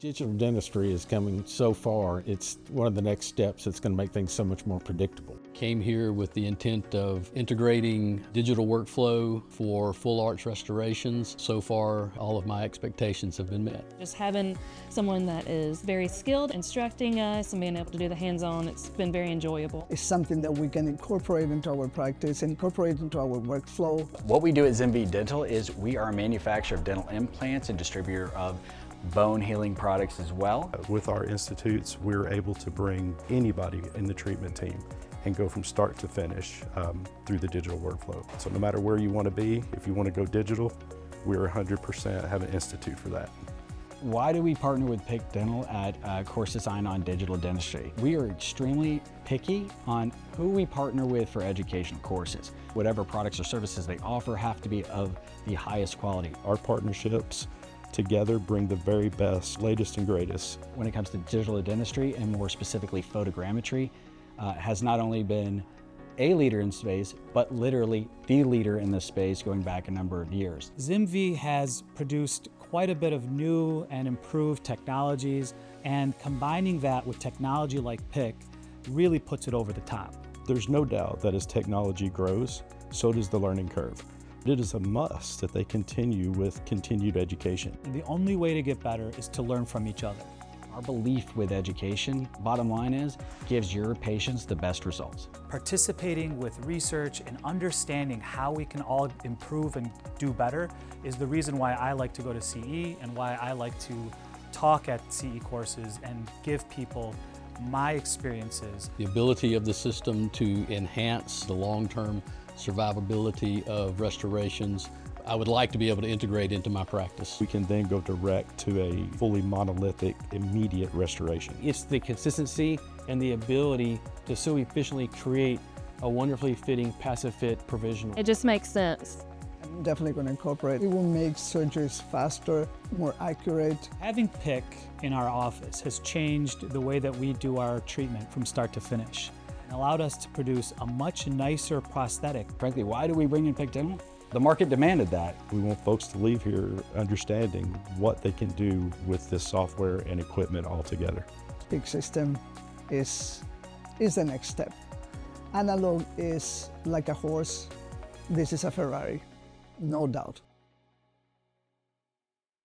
Digital dentistry is coming so far. It's one of the next steps that's going to make things so much more predictable. Came here with the intent of integrating digital workflow for full arch restorations. So far, all of my expectations have been met. Just having someone that is very skilled instructing us and being able to do the hands-on, it's been very enjoyable. It's something that we can incorporate into our practice, incorporate into our workflow. What we do at ZimVie Dental is we are a manufacturer of dental implants and distributor of bone healing products as well. With our institutes, we're able to bring anybody in the treatment team and go from start to finish through the digital workflow. So no matter where you want to be, if you want to go digital, we're 100% have an institute for that. Why do we partner with PIC Dental at Course Design on Digital Dentistry? We are extremely picky on who we partner with for educational courses. Whatever products or services they offer have to be of the highest quality. Our partnerships together bring the very best, latest and greatest. When it comes to digital dentistry and more specifically photogrammetry, has not only been a leader in space, but literally the leader in this space going back a number of years. ZimVie has produced quite a bit of new and improved technologies, and combining that with technology like PIC really puts it over the top. There's no doubt that as technology grows, so does the learning curve. It is a must that they continue with continued education. And the only way to get better is to learn from each other. Our belief with education, bottom line is, gives your patients the best results. Participating with research and understanding how we can all improve and do better is the reason why I like to go to CE and why I like to talk at CE courses and give people my experiences. The ability of the system to enhance the long-term survivability of restorations, I would like to be able to integrate into my practice. We can then go direct to a fully monolithic, immediate restoration. It's the consistency and the ability to so efficiently create a wonderfully fitting passive fit provisional. It just makes sense. I'm definitely going to incorporate. It will make surgeries faster, more accurate. Having PIC in our office has changed the way that we do our treatment from start to finish and allowed us to produce a much nicer prosthetic. Frankly, why do we bring in PIC Dental? The market demanded that. We want folks to leave here understanding what they can do with this software and equipment all together. PIC system is the next step. Analog is like a horse. This is a Ferrari, no doubt.